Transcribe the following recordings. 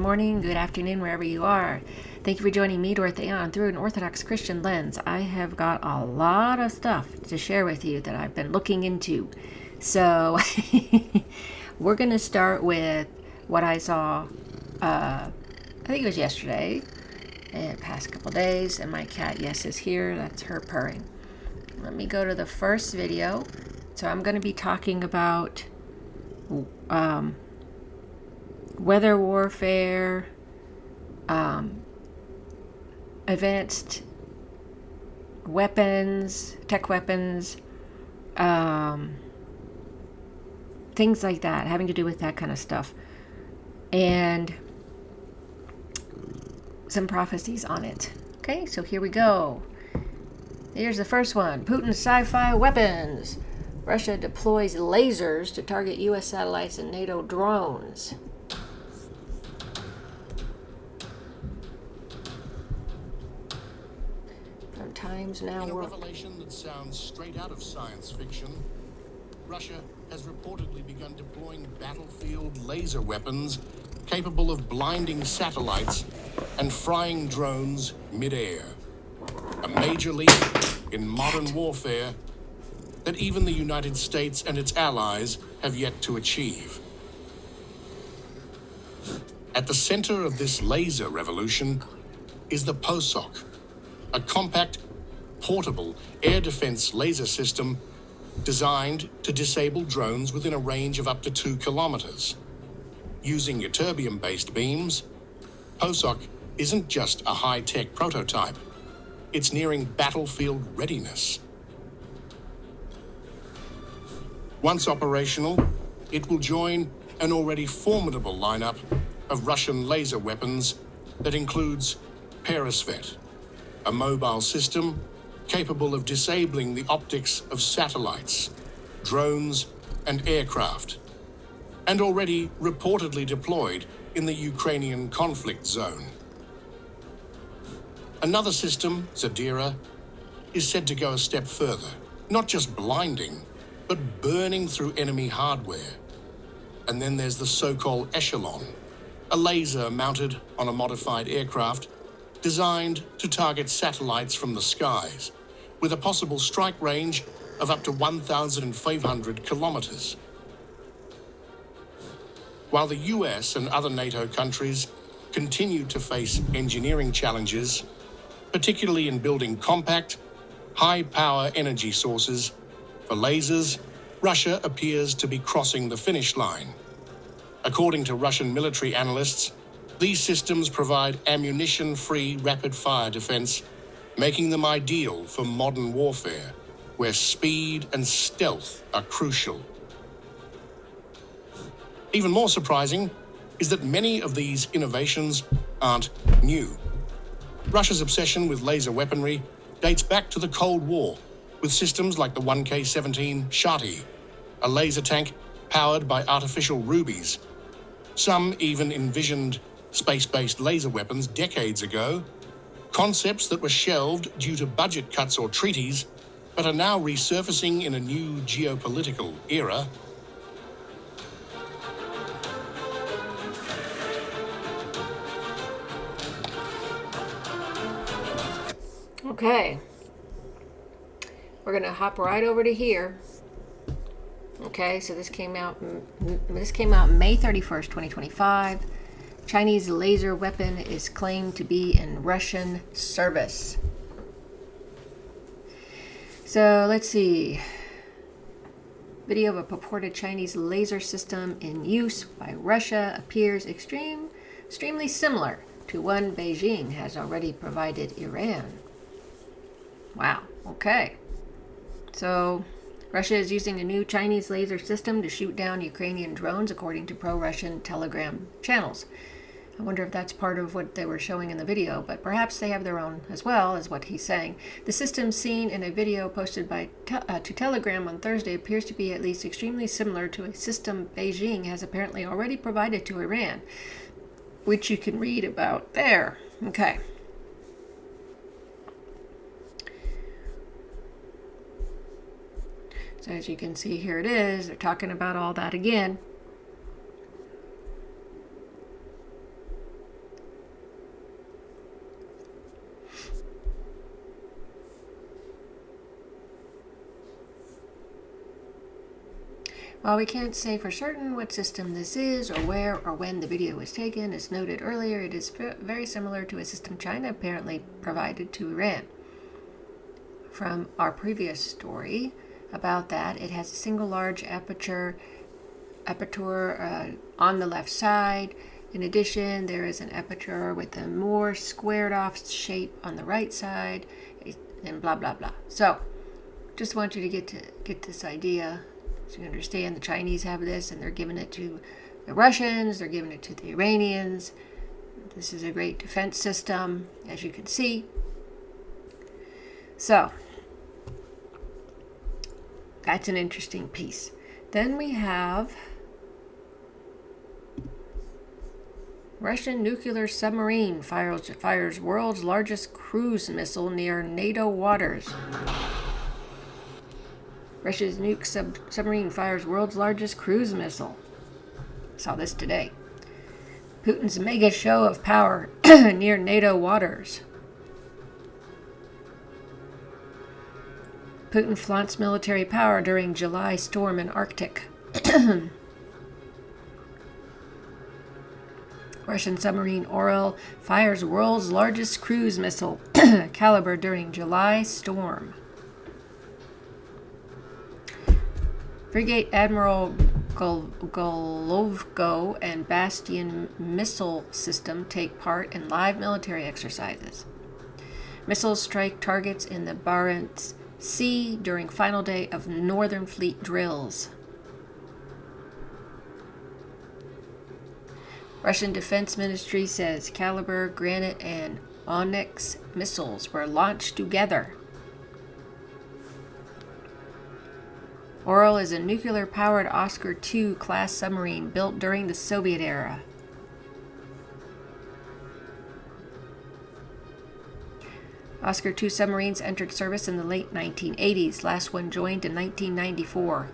Morning, good afternoon, wherever you are. Thank you for joining me, Dorothea, on Through an Orthodox Christian Lens. I have got a lot of stuff to share with you that I've been looking into. So we're going to start with what I saw, I think it was yesterday, and past couple days, and my cat, yes, is here. That's her purring. Let me go to the first video. So I'm going to be talking about weather warfare, advanced weapons, tech weapons, things like that, having to do with that kind of stuff, and some prophecies on it. Okay, so here we go. Here's the first one. Putin's sci-fi weapons. Russia deploys lasers to target U.S. satellites and NATO drones. From Times Now. In a revelation that sounds straight out of science fiction, Russia has reportedly begun deploying battlefield laser weapons capable of blinding satellites and frying drones mid-air. A major leap in modern warfare that even the United States and its allies have yet to achieve. At the center of this laser revolution is the POSOK, a compact, portable air defense laser system designed to disable drones within a range of up to 2 kilometers. Using ytterbium-based beams, POSOK isn't just a high-tech prototype. It's nearing battlefield readiness. Once operational, it will join an already formidable lineup of Russian laser weapons that includes Peresvet, a mobile system capable of disabling the optics of satellites, drones, and aircraft, and already reportedly deployed in the Ukrainian conflict zone. Another system, Zadira, is said to go a step further, not just blinding, but burning through enemy hardware. And then there's the so-called Echelon, a laser mounted on a modified aircraft designed to target satellites from the skies, with a possible strike range of up to 1,500 kilometers. While the US and other NATO countries continue to face engineering challenges, particularly in building compact, high-power energy sources for lasers, Russia appears to be crossing the finish line. According to Russian military analysts, these systems provide ammunition-free rapid-fire defense, making them ideal for modern warfare, where speed and stealth are crucial. Even more surprising is that many of these innovations aren't new. Russia's obsession with laser weaponry dates back to the Cold War, with systems like the 1K-17 Shati, a laser tank powered by artificial rubies. Some even envisioned space-based laser weapons decades ago, concepts that were shelved due to budget cuts or treaties, but are now resurfacing in a new geopolitical era. Okay, we're gonna hop right over to here. Okay, so this came out May 31st, 2025. Chinese laser weapon is claimed to be in Russian service. So let's see. Video of a purported Chinese laser system in use by Russia appears extremely similar to one Beijing has already provided Iran. Wow, okay. So Russia is using a new Chinese laser system to shoot down Ukrainian drones, according to pro-Russian Telegram channels. I wonder if that's part of what they were showing in the video, but perhaps they have their own as well, is what he's saying. The system seen in a video posted to Telegram on Thursday appears to be at least extremely similar to a system Beijing has apparently already provided to Iran, which you can read about there. Okay. So as you can see, here it is. They're talking about all that again. While we can't say for certain what system this is, or where or when the video was taken, as noted earlier, it is very similar to a system China apparently provided to Iran. From our previous story about that, it has a single large aperture on the left side. In addition, there is an aperture with a more squared off shape on the right side, and blah blah blah. So, just want you to get this idea. So you understand the Chinese have this, and they're giving it to the Russians, they're giving it to the Iranians. This is a great defense system, as you can see. So, that's an interesting piece. Then we have Russian nuclear submarine fires world's largest cruise missile near NATO waters. Russia's nuke submarine fires world's largest cruise missile. Saw this today. Putin's mega show of power near NATO waters. Putin flaunts military power during July storm in Arctic. Russian submarine Orel fires world's largest cruise missile caliber during July storm. Frigate Admiral Golovko and Bastion missile system take part in live military exercises. Missiles strike targets in the Barents Sea during final day of Northern Fleet drills. Russian Defense Ministry says Caliber, Granite, and Onyx missiles were launched together. Orel is a nuclear-powered Oscar II class submarine built during the Soviet era. Oscar II submarines entered service in the late 1980s. Last one joined in 1994.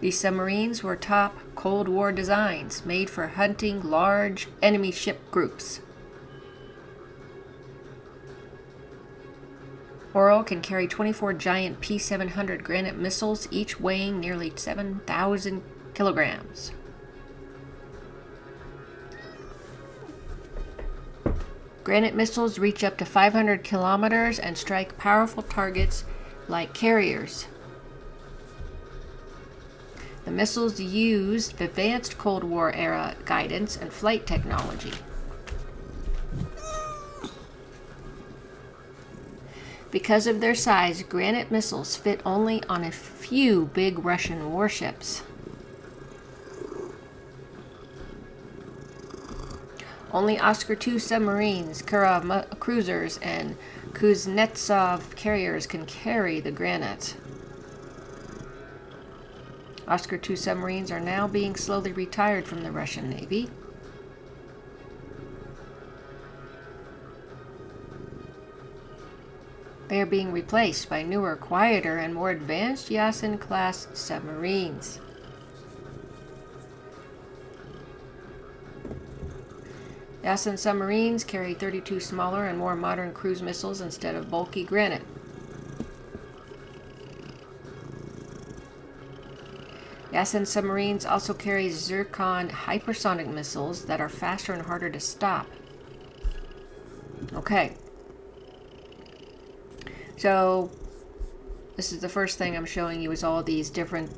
These submarines were top Cold War designs made for hunting large enemy ship groups. Orel can carry 24 giant P-700 Granite missiles, each weighing nearly 7,000 kilograms. Granite missiles reach up to 500 kilometers and strike powerful targets like carriers. The missiles used advanced Cold War era guidance and flight technology. Because of their size, Granite missiles fit only on a few big Russian warships. Only Oscar II submarines, Kirov cruisers, and Kuznetsov carriers can carry the Granite. Oscar II submarines are now being slowly retired from the Russian Navy. They are being replaced by newer, quieter, and more advanced Yasin-class submarines. Yasin submarines carry 32 smaller and more modern cruise missiles instead of bulky Granite. Yasin submarines also carry Zircon hypersonic missiles that are faster and harder to stop. Okay. So, this is the first thing I'm showing you is all these different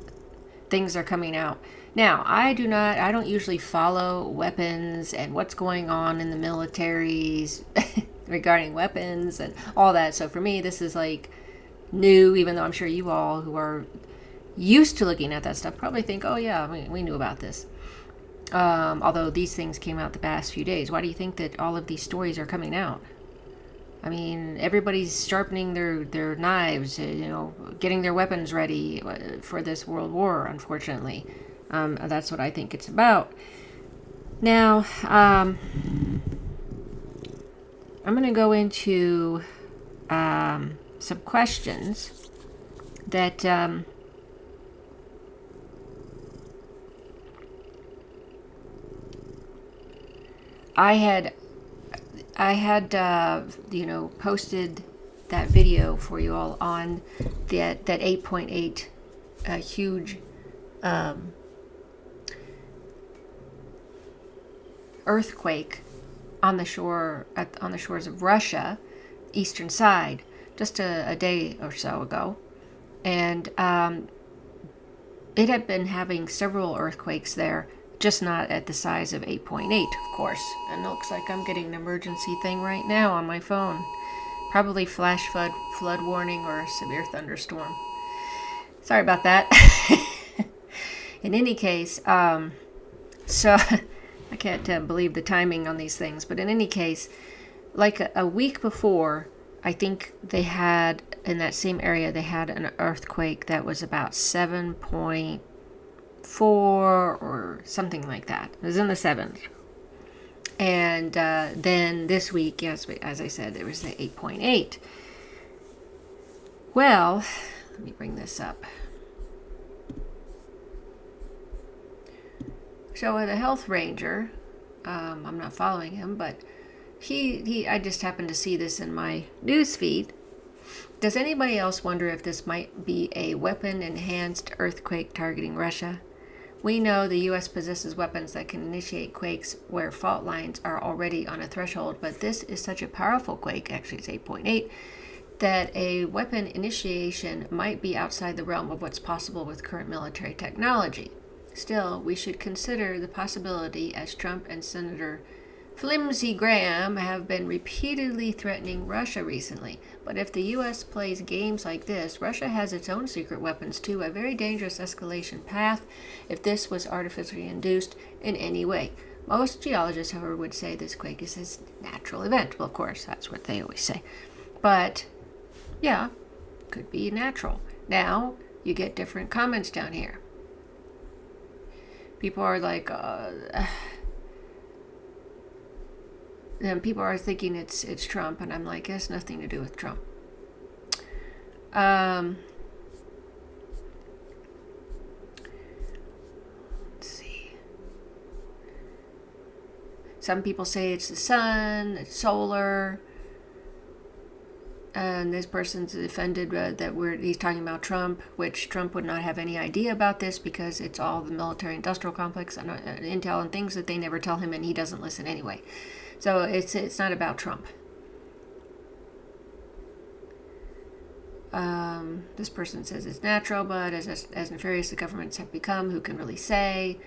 things are coming out. Now, I don't usually follow weapons and what's going on in the militaries regarding weapons and all that. So for me, this is like new, even though I'm sure you all who are used to looking at that stuff probably think, oh yeah, we knew about this. Although these things came out the past few days. Why do you think that all of these stories are coming out? I mean, everybody's sharpening their knives, getting their weapons ready for this world war, unfortunately. That's what I think it's about. Now, I'm going to go into some questions that I had posted that video for you all on that 8.8 huge earthquake on the shores of Russia, eastern side, just a day or so ago. And it had been having several earthquakes there, just not at the size of 8.8, of course. And it looks like I'm getting an emergency thing right now on my phone. Probably flash flood warning or a severe thunderstorm. Sorry about that. In any case, so I can't believe the timing on these things, but in any case, like a week before, I think they had, in that same area, they had an earthquake that was about 7.4 or something like that. It was in the 7s. And then this week, yes, as I said, there was the 8.8. Well, let me bring this up. So the health ranger, I'm not following him, but I just happened to see this in my news feed. Does anybody else wonder if this might be a weapon-enhanced earthquake targeting Russia? We know the U.S. possesses weapons that can initiate quakes where fault lines are already on a threshold, but this is such a powerful quake, actually it's 8.8, that a weapon initiation might be outside the realm of what's possible with current military technology. Still, we should consider the possibility, as Trump and Senator Flimsy Graham have been repeatedly threatening Russia recently. But if the U.S. plays games like this, Russia has its own secret weapons too, a very dangerous escalation path if this was artificially induced in any way. Most geologists, however, would say this quake is a natural event. Well, of course, that's what they always say. But, yeah, could be natural. Now, you get different comments down here. People are like, and people are thinking it's Trump, and I'm like, it has nothing to do with Trump. Let's see. Some people say it's the sun, it's solar. And this person's offended that he's talking about Trump, which Trump would not have any idea about this because it's all the military-industrial complex and intel and things that they never tell him, and he doesn't listen anyway. So it's not about Trump. This person says it's natural, but as nefarious the governments have become, who can really say?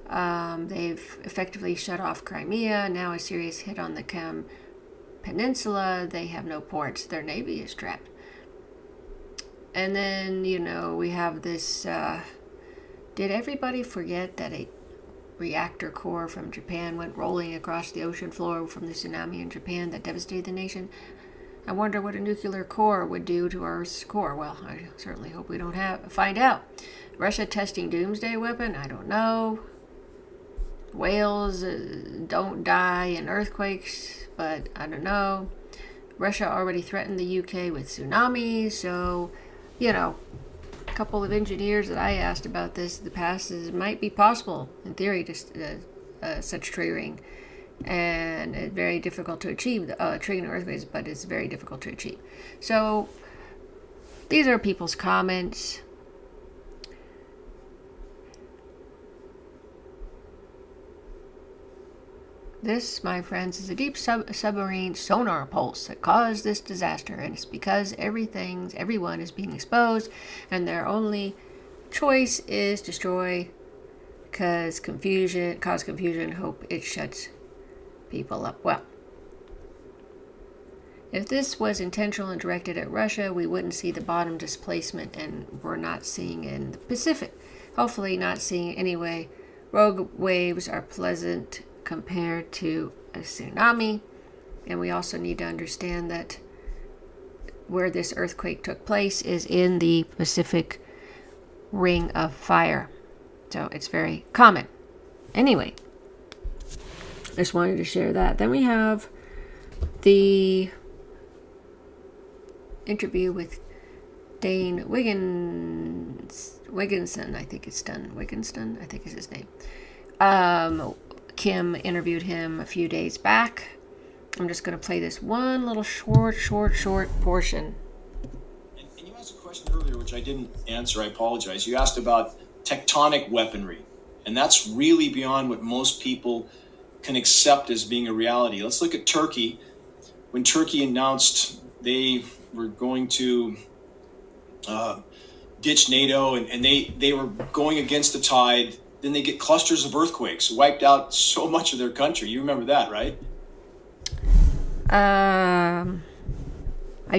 They've effectively shut off Crimea. Now a serious hit on the Peninsula. They have no ports. Their navy is trapped. And then, we have this, did everybody forget that a reactor core from Japan went rolling across the ocean floor from the tsunami in Japan that devastated the nation? I wonder what a nuclear core would do to Earth's core. Well, I certainly hope we don't find out. Russia testing doomsday weapon? I don't know. Whales don't die in earthquakes, but I don't know. Russia already threatened the UK with tsunamis, so, a couple of engineers that I asked about this in the past, it might be possible, in theory, such triggering. And it's very difficult to achieve, triggering earthquakes, but it's very difficult to achieve. So, these are people's comments. This, my friends, is a deep submarine sonar pulse that caused this disaster, and it's because everyone is being exposed, and their only choice is destroy, cause confusion, hope it shuts people up. Well, if this was intentional and directed at Russia, we wouldn't see the bottom displacement, and we're not seeing it in the Pacific. Hopefully not seeing it anyway. Rogue waves are pleasant compared to a tsunami, and we also need to understand that where this earthquake took place is in the Pacific Ring of Fire, so it's very common. Anyway, just wanted to share that. Then we have the interview with Dane Wigginson, I think it's done. Wigginston, I think is his name. Kim interviewed him a few days back, I'm just going to play this one little short portion. And you asked a question earlier, which I didn't answer. I apologize. You asked about tectonic weaponry, and that's really beyond what most people can accept as being a reality. Let's look at Turkey. When Turkey announced they were going to ditch NATO and they were going against the tide, then they get clusters of earthquakes, wiped out so much of their country. You remember that, right? I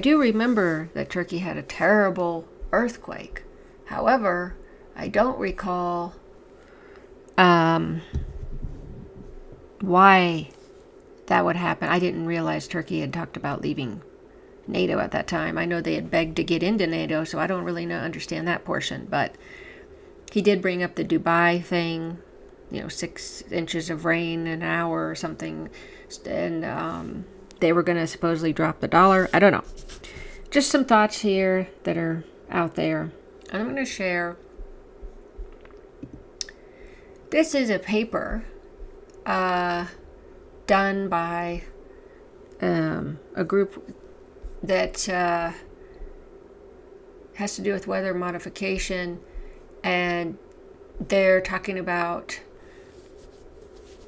do remember that Turkey had a terrible earthquake. However, I don't recall why that would happen. I didn't realize Turkey had talked about leaving NATO at that time. I know they had begged to get into NATO, so I don't really understand that portion. But he did bring up the Dubai thing, 6 inches of rain an hour or something, and they were going to supposedly drop the dollar. I don't know. Just some thoughts here that are out there. And I'm going to share. This is a paper done by a group that has to do with weather modification, and they're talking about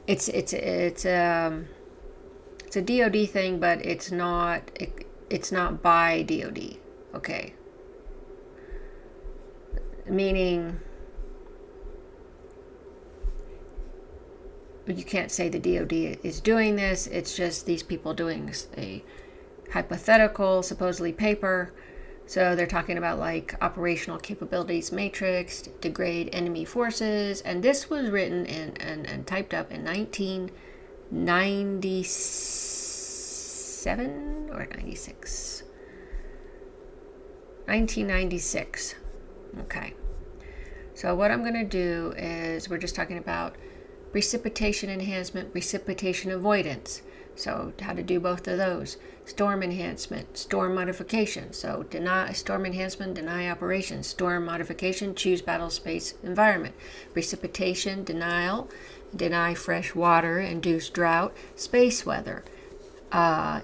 it's a DoD thing, but it's not by DoD. Okay, meaning you can't say the DoD is doing this. It's just these people doing a hypothetical, supposedly paper. So they're talking about like operational capabilities matrix, degrade enemy forces. And this was written and typed up in 1997 or 96? 1996. Okay. So what I'm going to do is we're just talking about precipitation enhancement, precipitation avoidance. So how to do both of those. Storm enhancement, storm modification. So storm enhancement, deny operations. Storm modification, choose battle space environment. Precipitation, deny fresh water, induce drought. Space weather,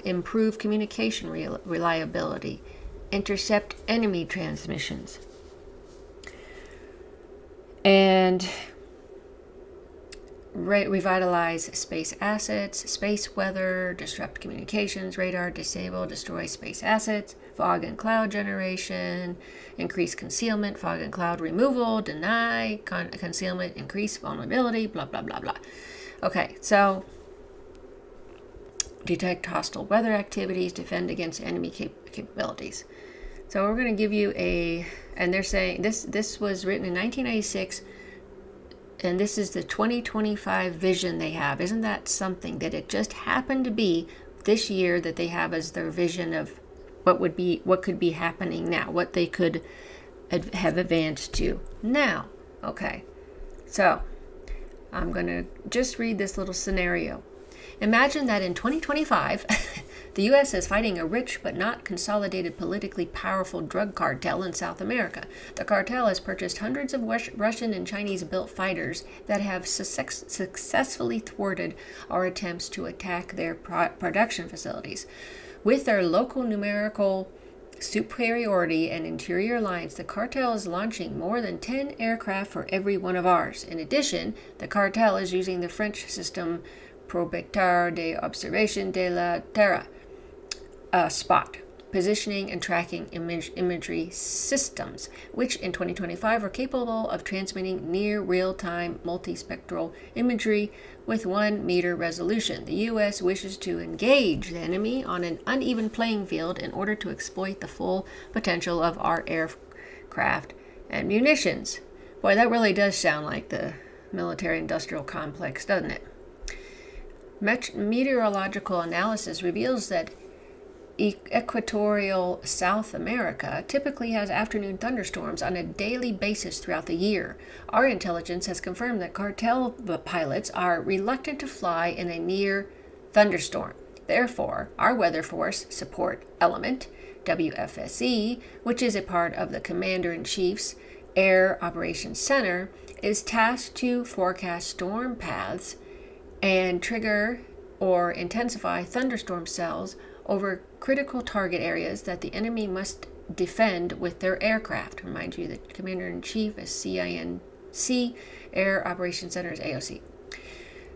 improve communication reliability. Intercept enemy transmissions. And revitalize space assets, space weather, disrupt communications, radar, disable, destroy space assets, fog and cloud generation, increase concealment, fog and cloud removal, deny concealment, increase vulnerability, blah, blah, blah, blah. Okay, so detect hostile weather activities, defend against enemy capabilities. So we're going to give you and they're saying this was written in 1996. And this is the 2025 vision they have. Isn't that something that it just happened to be this year that they have as their vision of what could be happening now, what they could have advanced to now. Okay, so I'm going to just read this little scenario. Imagine that in 2025, the U.S. is fighting a rich but not consolidated politically powerful drug cartel in South America. The cartel has purchased hundreds of Russian and Chinese-built fighters that have successfully thwarted our attempts to attack their production facilities. With their local numerical superiority and interior lines, the cartel is launching more than 10 aircraft for every one of ours. In addition, the cartel is using the French system Probectar d'Observation de la Terre, SPOT, positioning and tracking imagery systems, which in 2025 are capable of transmitting near real-time multispectral imagery with 1 meter resolution. The U.S. wishes to engage the enemy on an uneven playing field in order to exploit the full potential of our aircraft and munitions. Boy, that really does sound like the military-industrial complex, doesn't it? Meteorological analysis reveals that equatorial South America typically has afternoon thunderstorms on a daily basis throughout the year. Our intelligence has confirmed that cartel pilots are reluctant to fly in a near thunderstorm. Therefore, our Weather Force Support Element, WFSE, which is a part of the Commander-in-Chief's Air Operations Center, is tasked to forecast storm paths and trigger or intensify thunderstorm cells over critical target areas that the enemy must defend with their aircraft. Remind you that Commander-in-Chief is CINC, Air Operations Center is AOC.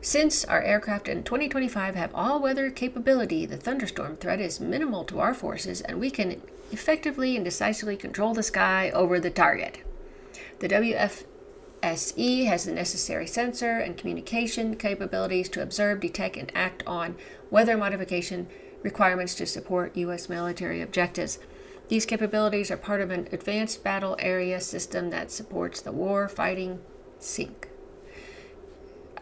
Since our aircraft in 2025 have all-weather capability, the thunderstorm threat is minimal to our forces, and we can effectively and decisively control the sky over the target. The WFSE has the necessary sensor and communication capabilities to observe, detect, and act on weather modification requirements to support U.S. military objectives. These capabilities are part of an advanced battle area system that supports the war-fighting SYNC.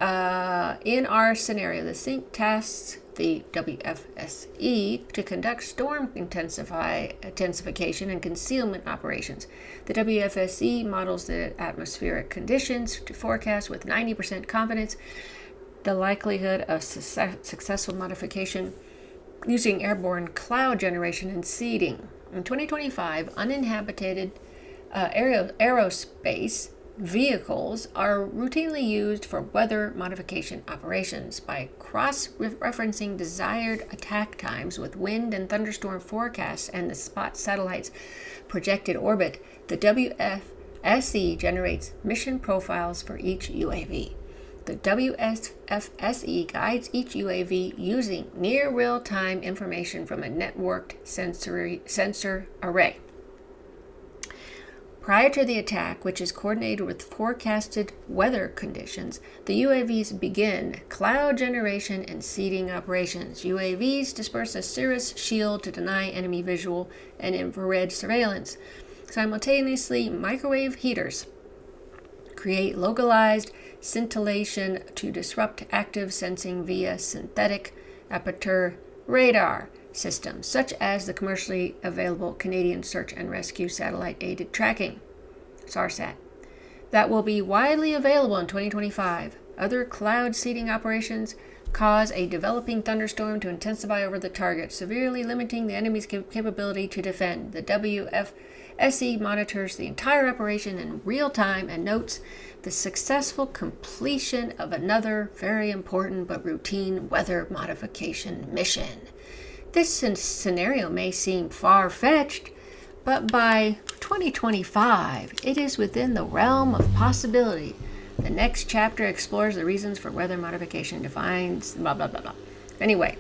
In our scenario, the SYNC tasks the WFSE to conduct storm intensification and concealment operations. The WFSE models the atmospheric conditions to forecast with 90% confidence the likelihood of successful modification using airborne cloud generation and seeding. In 2025, uninhabited aerospace vehicles are routinely used for weather modification operations. By cross-referencing desired attack times with wind and thunderstorm forecasts and the spot satellite's projected orbit, the WFSE generates mission profiles for each UAV. The WFSE guides each UAV using near real-time information from a networked sensor array. Prior to the attack, which is coordinated with forecasted weather conditions, the UAVs begin cloud generation and seeding operations. UAVs disperse a cirrus shield to deny enemy visual and infrared surveillance. Simultaneously, microwave heaters create localized scintillation to disrupt active sensing via synthetic aperture radar systems, such as the commercially available Canadian Search and Rescue Satellite-Aided Tracking, SARSAT, that will be widely available in 2025. Other cloud seeding operations cause a developing thunderstorm to intensify over the target, severely limiting the enemy's capability to defend. The WFSE monitors the entire operation in real time and notes the successful completion of another very important but routine weather modification mission. This scenario may seem far-fetched, but by 2025, it is within the realm of possibility. The next chapter explores the reasons for weather modification, defines blah, blah, blah, blah. Anyway,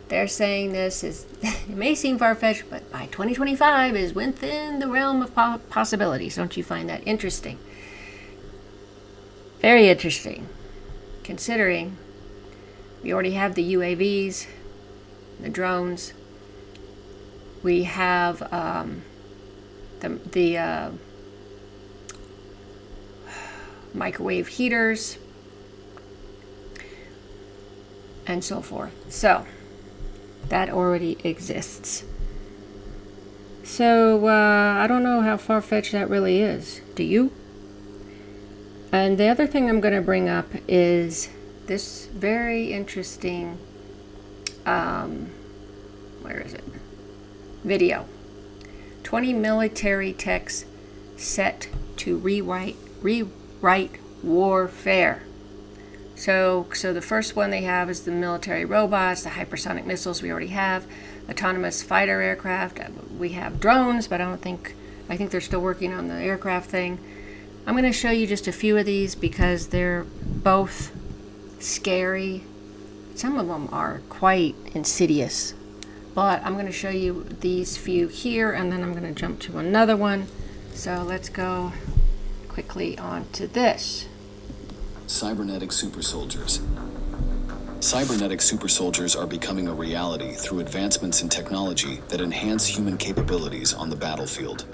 they're saying this is, it may seem far-fetched, but by 2025 is within the realm of possibilities. Don't you find that interesting? Very interesting, considering we already have the UAVs, the drones. We have the microwave heaters and so forth. So that already exists. So I don't know how far-fetched that really is. Do you? And the other thing I'm going to bring up is this very interesting where is it? Video. 20 military techs set to rewrite warfare. So the first one they have is the military robots, the hypersonic missiles we already have, autonomous fighter aircraft. We have drones, but I think they're still working on the aircraft thing. I'm going to show you just a few of these because they're both scary. Some of them are quite insidious, but I'm going to show you these few here, and then I'm going to jump to another one. So let's go quickly on to this. Cybernetic super soldiers. Cybernetic super soldiers are becoming a reality through advancements in technology that enhance human capabilities on the battlefield.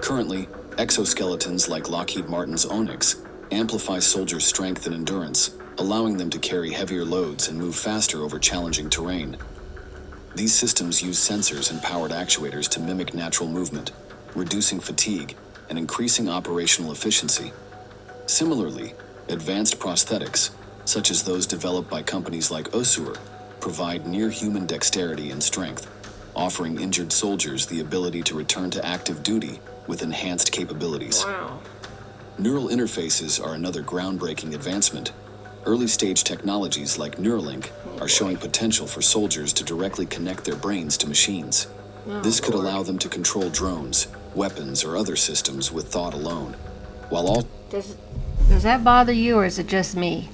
Currently, exoskeletons like Lockheed Martin's Onyx amplify soldiers' strength and endurance, allowing them to carry heavier loads and move faster over challenging terrain. These systems use sensors and powered actuators to mimic natural movement, reducing fatigue and increasing operational efficiency. Similarly, advanced prosthetics, such as those developed by companies like Osur, provide near-human dexterity and strength, offering injured soldiers the ability to return to active duty with enhanced capabilities. Wow. Neural interfaces are another groundbreaking advancement. Early-stage technologies like Neuralink are showing potential for soldiers to directly connect their brains to machines. This could allow them to control drones, weapons, or other systems with thought alone, while all... Does that bother you, or is it just me?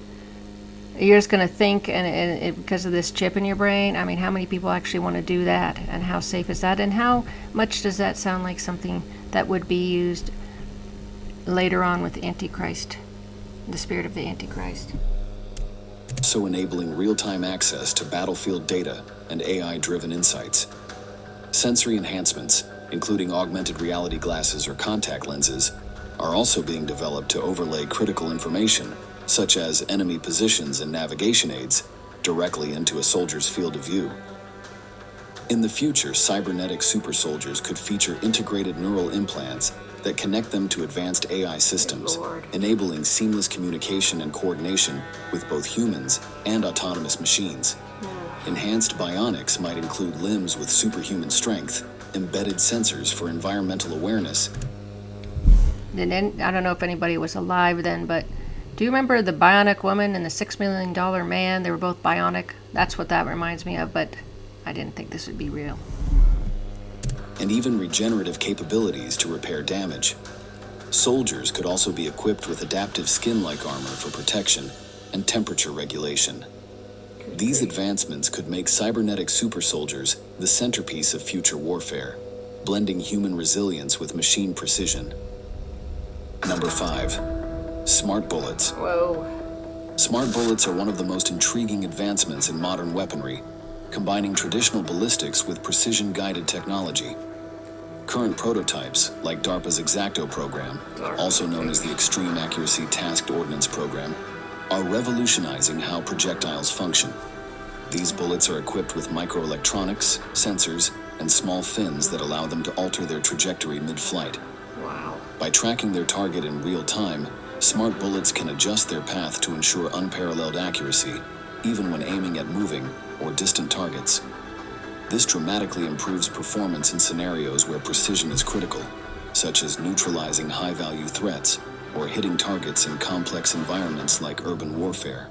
You're just going to think, and because of this chip in your brain? I mean, how many people actually want to do that, and how safe is that? And how much does that sound like something that would be used later on with the Antichrist, the spirit of the Antichrist? So enabling real-time access to battlefield data and AI-driven insights. Sensory enhancements, including augmented reality glasses or contact lenses, are also being developed to overlay critical information, such as enemy positions and navigation aids, directly into a soldier's field of view. In the future, cybernetic super soldiers could feature integrated neural implants that connect them to advanced AI systems, enabling seamless communication and coordination with both humans and autonomous machines. Enhanced bionics might include limbs with superhuman strength, embedded sensors for environmental awareness. And then, I don't know if anybody was alive then, but do you remember the Bionic Woman and the $6 million man? They were both bionic. That's what that reminds me of, but I didn't think this would be real. And even regenerative capabilities to repair damage. Soldiers could also be equipped with adaptive skin-like armor for protection and temperature regulation. These advancements could make cybernetic super soldiers the centerpiece of future warfare, blending human resilience with machine precision. Number 5. Smart bullets. Whoa. Smart bullets are one of the most intriguing advancements in modern weaponry, combining traditional ballistics with precision-guided technology. Current prototypes, like DARPA's Exacto program, also known as the Extreme Accuracy Tasked Ordnance Program, are revolutionizing how projectiles function. These bullets are equipped with microelectronics, sensors, and small fins that allow them to alter their trajectory mid-flight. Wow. By tracking their target in real time, smart bullets can adjust their path to ensure unparalleled accuracy, even when aiming at moving or distant targets. This dramatically improves performance in scenarios where precision is critical, such as neutralizing high-value threats or hitting targets in complex environments like urban warfare.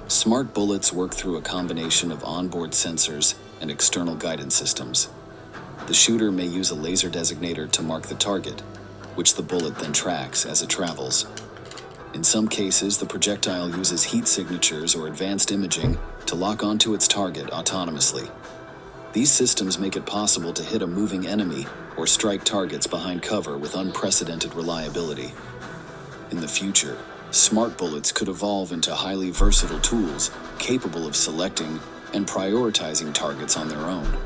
Smart bullets work through a combination of onboard sensors and external guidance systems. The shooter may use a laser designator to mark the target, which the bullet then tracks as it travels. In some cases, the projectile uses heat signatures or advanced imaging to lock onto its target autonomously. These systems make it possible to hit a moving enemy or strike targets behind cover with unprecedented reliability. In the future, smart bullets could evolve into highly versatile tools capable of selecting and prioritizing targets on their own.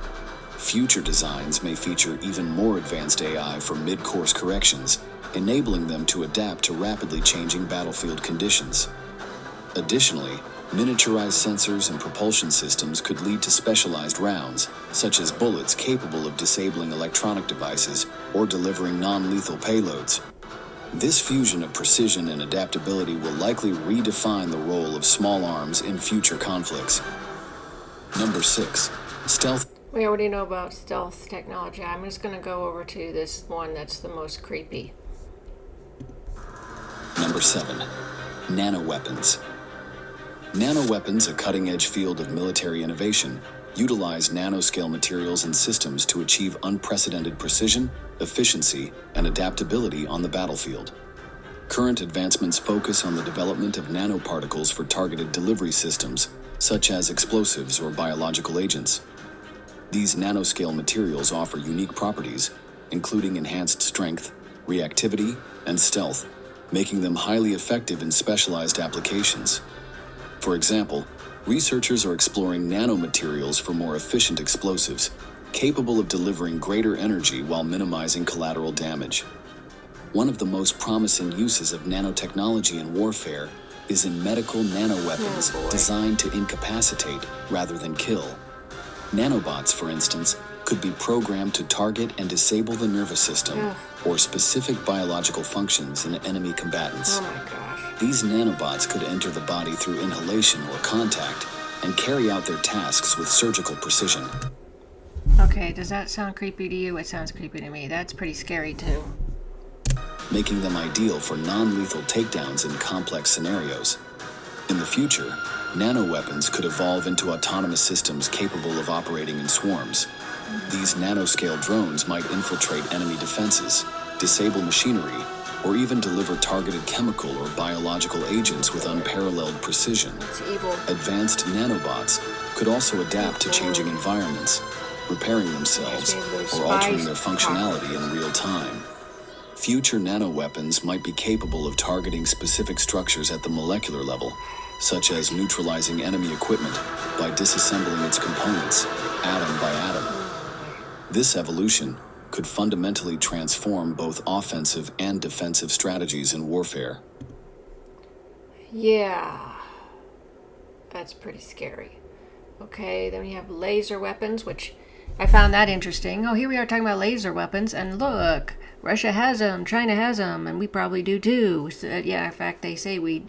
Future designs may feature even more advanced AI for mid-course corrections, enabling them to adapt to rapidly changing battlefield conditions. Additionally, miniaturized sensors and propulsion systems could lead to specialized rounds, such as bullets capable of disabling electronic devices or delivering non-lethal payloads. This fusion of precision and adaptability will likely redefine the role of small arms in future conflicts. Number 6. Stealth. We already know about stealth technology. I'm just going to go over to this one that's the most creepy. Number 7. Nanoweapons. Nanoweapons, a cutting-edge field of military innovation, utilize nanoscale materials and systems to achieve unprecedented precision, efficiency, and adaptability on the battlefield. Current advancements focus on the development of nanoparticles for targeted delivery systems, such as explosives or biological agents. These nanoscale materials offer unique properties, including enhanced strength, reactivity, and stealth, making them highly effective in specialized applications. For example, researchers are exploring nanomaterials for more efficient explosives, capable of delivering greater energy while minimizing collateral damage. One of the most promising uses of nanotechnology in warfare is in medical nanoweapons designed to incapacitate rather than kill. Nanobots, for instance, could be programmed to target and disable the nervous system or specific biological functions in enemy combatants. Oh my gosh. These nanobots could enter the body through inhalation or contact and carry out their tasks with surgical precision. Okay, does that sound creepy to you? It sounds creepy to me. That's pretty scary too. Making them ideal for non-lethal takedowns in complex scenarios. In the future, nanoweapons could evolve into autonomous systems capable of operating in swarms. These nanoscale drones might infiltrate enemy defenses, disable machinery, or even deliver targeted chemical or biological agents with unparalleled precision. It's evil. Advanced nanobots could also adapt to changing environments, repairing themselves, or altering their functionality in real time. Future nanoweapons might be capable of targeting specific structures at the molecular level, such as neutralizing enemy equipment by disassembling its components, atom by atom. This evolution could fundamentally transform both offensive and defensive strategies in warfare. Yeah. That's pretty scary. Okay, then we have laser weapons, which I found that interesting. Oh, here we are talking about laser weapons, and look, Russia has them, China has them, and we probably do too. So, yeah, in fact, they say we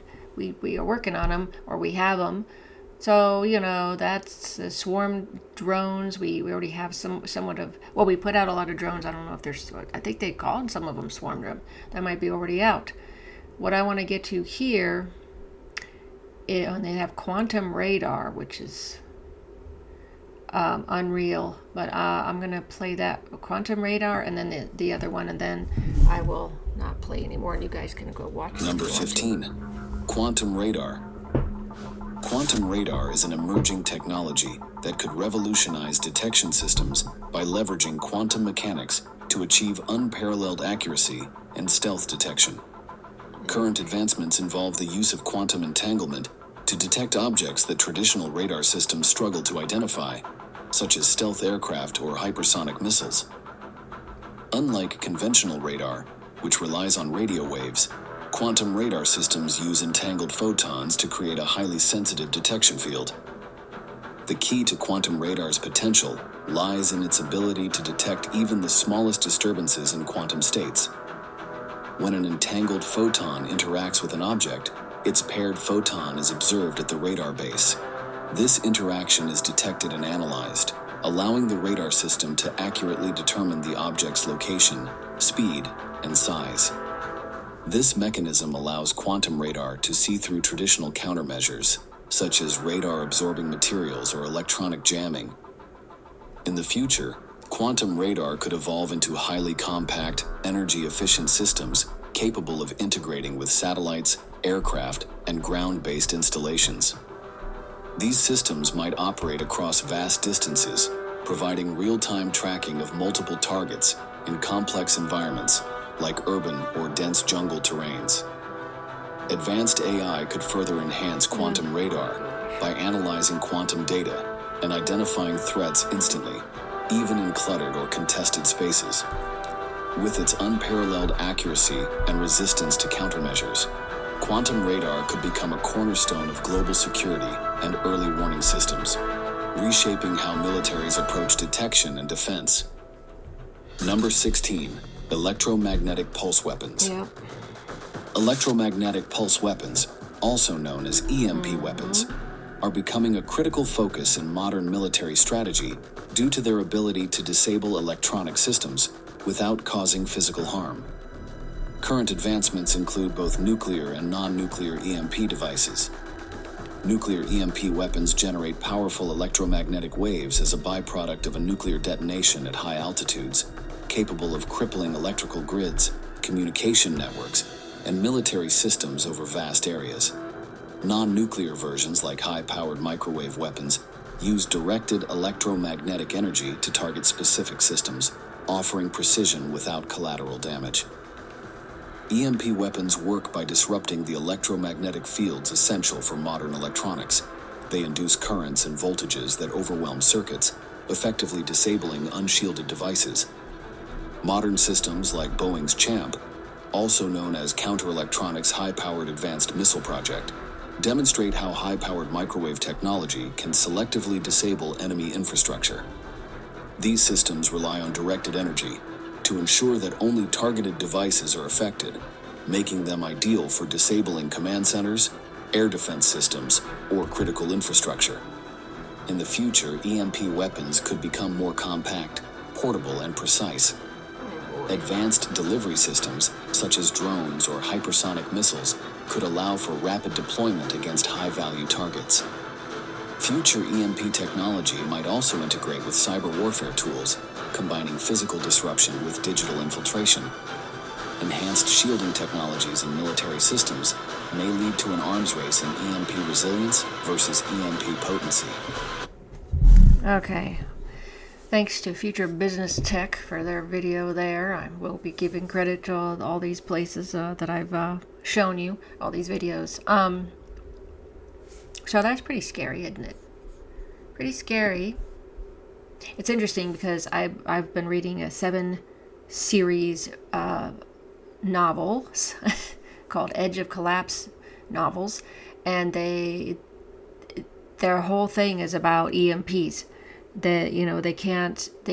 are working on them, or we have them. So, that's swarm drones. We already have somewhat of, well, we put out a lot of drones. I don't know if there's, I think they called some of them swarm drones. That might be already out. What I want to get to here, they have quantum radar, which is unreal. But I'm going to play that quantum radar and then the other one, and then I will not play anymore, and you guys can go watch. Number 15, quantum radar. Quantum radar is an emerging technology that could revolutionize detection systems by leveraging quantum mechanics to achieve unparalleled accuracy and stealth detection. Current advancements involve the use of quantum entanglement to detect objects that traditional radar systems struggle to identify, such as stealth aircraft or hypersonic missiles. Unlike conventional radar, which relies on radio waves, quantum radar systems use entangled photons to create a highly sensitive detection field. The key to quantum radar's potential lies in its ability to detect even the smallest disturbances in quantum states. When an entangled photon interacts with an object, its paired photon is observed at the radar base. This interaction is detected and analyzed, allowing the radar system to accurately determine the object's location, speed, and size. This mechanism allows quantum radar to see through traditional countermeasures, such as radar-absorbing materials or electronic jamming. In the future, quantum radar could evolve into highly compact, energy-efficient systems capable of integrating with satellites, aircraft, and ground-based installations. These systems might operate across vast distances, providing real-time tracking of multiple targets in complex environments, like urban or dense jungle terrains. Advanced AI could further enhance quantum radar by analyzing quantum data and identifying threats instantly, even in cluttered or contested spaces. With its unparalleled accuracy and resistance to countermeasures, quantum radar could become a cornerstone of global security and early warning systems, reshaping how militaries approach detection and defense. Number 16. Electromagnetic pulse weapons. Yep. Electromagnetic pulse weapons, also known as EMP weapons, are becoming a critical focus in modern military strategy due to their ability to disable electronic systems without causing physical harm. Current advancements include both nuclear and non-nuclear EMP devices. Nuclear EMP weapons generate powerful electromagnetic waves as a byproduct of a nuclear detonation at high altitudes, capable of crippling electrical grids, communication networks, and military systems over vast areas. Non-nuclear versions like high-powered microwave weapons use directed electromagnetic energy to target specific systems, offering precision without collateral damage. EMP weapons work by disrupting the electromagnetic fields essential for modern electronics. They induce currents and voltages that overwhelm circuits, effectively disabling unshielded devices. Modern systems like Boeing's CHAMP, also known as Counter-Electronics High-Powered Advanced Missile Project, demonstrate how high-powered microwave technology can selectively disable enemy infrastructure. These systems rely on directed energy to ensure that only targeted devices are affected, making them ideal for disabling command centers, air defense systems, or critical infrastructure. In the future, EMP weapons could become more compact, portable, and precise. Advanced delivery systems, such as drones or hypersonic missiles, could allow for rapid deployment against high-value targets. Future EMP technology might also integrate with cyber warfare tools, combining physical disruption with digital infiltration. Enhanced shielding technologies in military systems may lead to an arms race in EMP resilience versus EMP potency. Okay. Thanks to Future Business Tech for their video there. I will be giving credit to all these places that I've shown you, all these videos. So that's pretty scary, isn't it? Pretty scary. It's interesting because I've been reading a 7-series novels called Edge of Collapse novels, and their whole thing is about EMPs. That they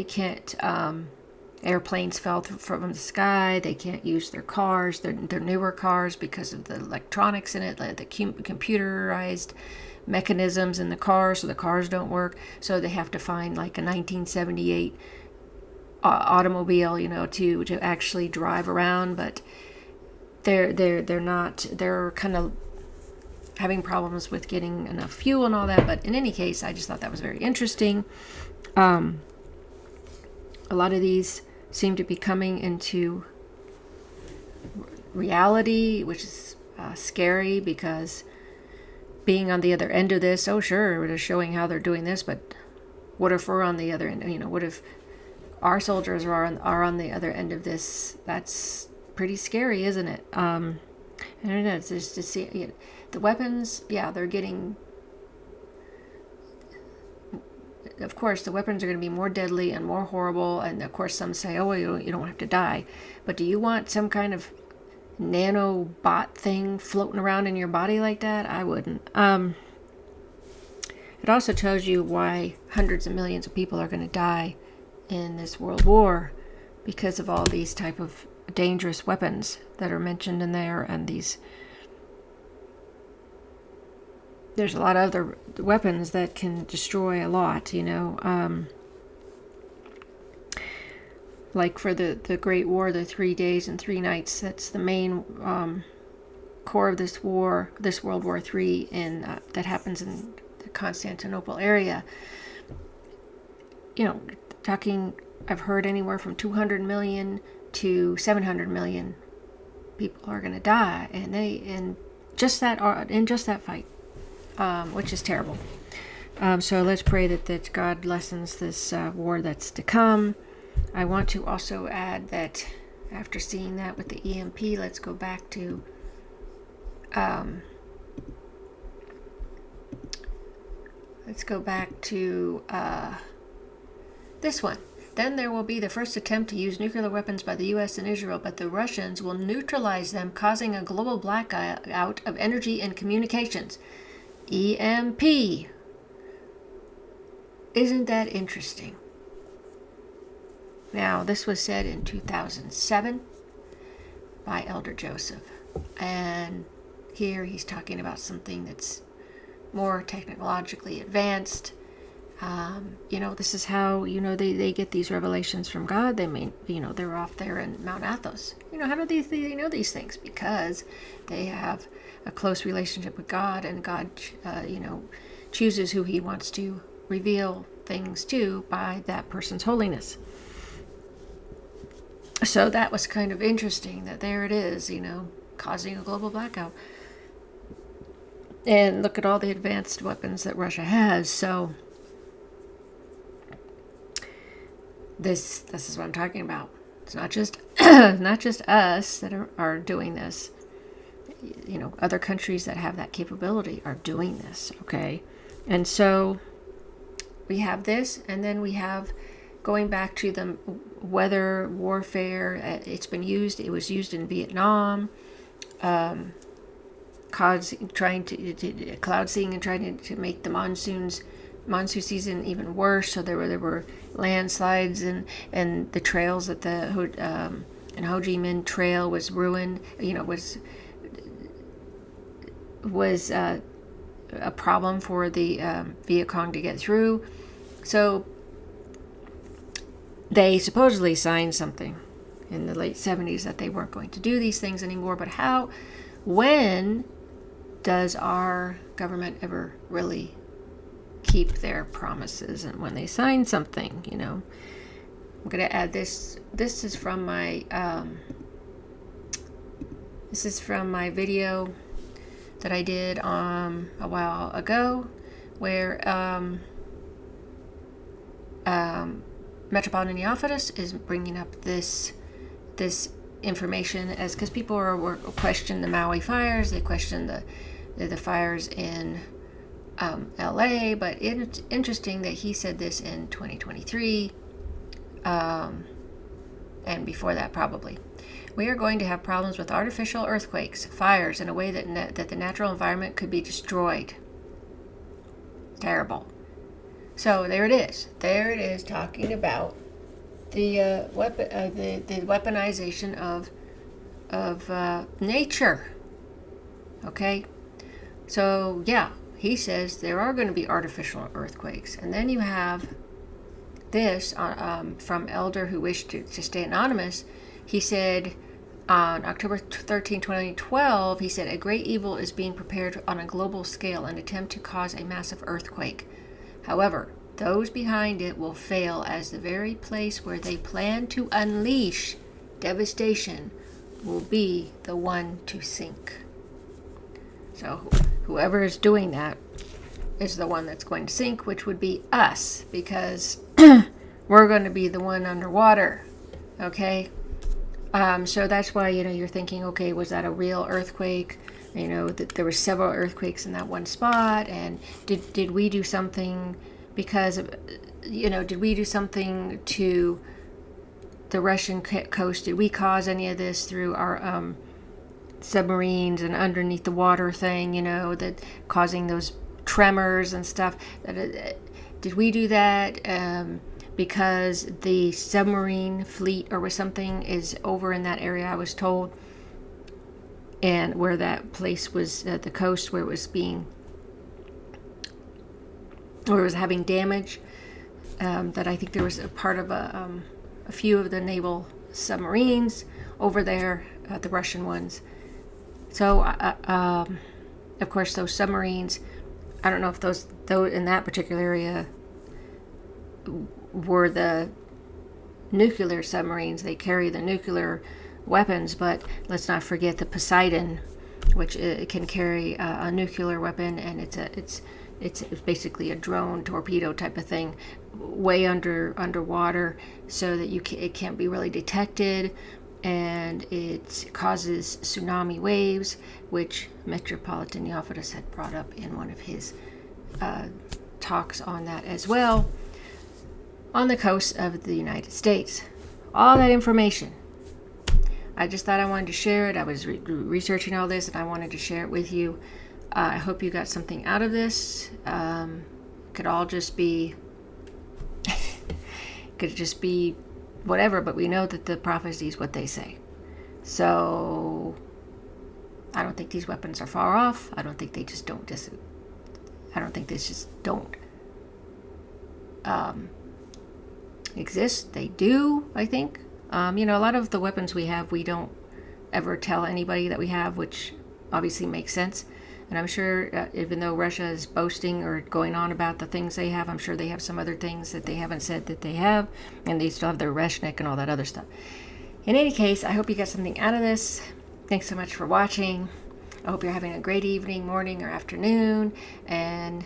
can't airplanes fell from the sky. They can't use their cars, their newer cars, because of the electronics in it, the computerized mechanisms in the car, so the cars don't work. So they have to find like a 1978 automobile, to actually drive around. But they're kind of having problems with getting enough fuel and all that. But in any case, I just thought that was very interesting. A lot of these seem to be coming into reality, which is scary, because being on the other end of this, oh sure, they're showing how they're doing this, but what if we're on the other end? What if our soldiers are on the other end of this? That's pretty scary, isn't it? And it's just to see the weapons. Yeah, they're getting. Of course, the weapons are going to be more deadly and more horrible. And of course, some say, "Oh, you don't have to die." But do you want some kind of nanobot thing floating around in your body like that? I wouldn't. It also tells you why hundreds of millions of people are going to die in this world war, because of all these type of dangerous weapons that are mentioned in there, and there's a lot of other weapons that can destroy a lot, like for the Great War, the 3 days and 3 nights, that's the main core of this war, this World War III, that happens in the Constantinople area. I've heard anywhere from 200 million to 700 million people are going to die, in just that fight, which is terrible. So let's pray that God lessens this war that's to come. I want to also add that after seeing that with the EMP, let's go back to this one. Then there will be the first attempt to use nuclear weapons by the U.S. and Israel, but the Russians will neutralize them, causing a global blackout of energy and communications. EMP. Isn't that interesting? Now, this was said in 2007 by Elder Joseph. And here he's talking about something that's more technologically advanced. This is how, they get these revelations from God. They mean, they're off there in Mount Athos. How do they know these things? Because they have a close relationship with God, and God, chooses who he wants to reveal things to by that person's holiness. So that was kind of interesting that there it is, causing a global blackout. And look at all the advanced weapons that Russia has. So this is what I'm talking about. It's not just us that are doing this. Other countries that have that capability are doing this. Okay, and so we have this, and then we have going back to the weather warfare. It was used in Vietnam. Cloud seeding and trying to make the monsoon season even worse. So there were landslides, and the trails at the Ho Chi Minh Trail was ruined. Was a problem for the Viet Cong to get through. So they supposedly signed something in the late 70s that they weren't going to do these things anymore. But how when does our government ever really keep their promises? And when they sign something, you know. I'm going to add this. This is from my video that I did a while ago, where Metropolitan WWIII is bringing up this information as because people were questioning the Maui fires, they questioned the fires in LA, but it's interesting that he said this in 2023, and before that probably. We are going to have problems with artificial earthquakes, fires, in a way that the natural environment could be destroyed. Terrible. So there it is. There it is, talking about the weaponization of nature. Okay. So yeah, he says there are going to be artificial earthquakes, and then you have this from Elder who wished to stay anonymous. He said on October 13, 2012, he said, a great evil is being prepared on a global scale, an attempt to cause a massive earthquake. However, those behind it will fail, as the very place where they plan to unleash devastation will be the one to sink. So whoever is doing that is the one that's going to sink, which would be us, because we're going to be the one underwater. Okay? So that's why, you're thinking, okay, was that a real earthquake? There were several earthquakes in that one spot, and did we do something because of, did we do something to the Russian coast? Did we cause any of this through our submarines and underneath the water thing, that causing those tremors and stuff? Did we do that? Because the submarine fleet or something is over in that area, I was told, and where that place was at the coast, where it was having damage, that I think there was a part of a few of the naval submarines over there, the Russian ones. So, of course, those submarines, I don't know if those in that particular area were the nuclear submarines. They carry the nuclear weapons, but let's not forget the Poseidon, which can carry a nuclear weapon, and it's basically a drone torpedo type of thing, way underwater, so that it can't be really detected, and it causes tsunami waves, which Metropolitan WWIII had brought up in one of his talks on that as well, on the coast of the United States. All that information. I just thought I wanted to share it. I was researching all this, and I wanted to share it with you. I hope you got something out of this. Could all just be, could just be whatever, but we know that the prophecy is what they say. So I don't think these weapons are far off. I don't think they just don't I don't think they just don't exist. They do, I think. A lot of the weapons we have, we don't ever tell anybody that we have, which obviously makes sense. And I'm sure, even though Russia is boasting or going on about the things they have, I'm sure they have some other things that they haven't said that they have, and they still have their Reshnik and all that other stuff. In any case, I hope you got something out of this. Thanks so much for watching. I hope you're having a great evening, morning, or afternoon, and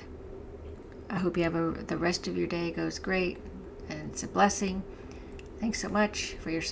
I hope you have the rest of your day goes great, and it's a blessing. Thanks so much for your support.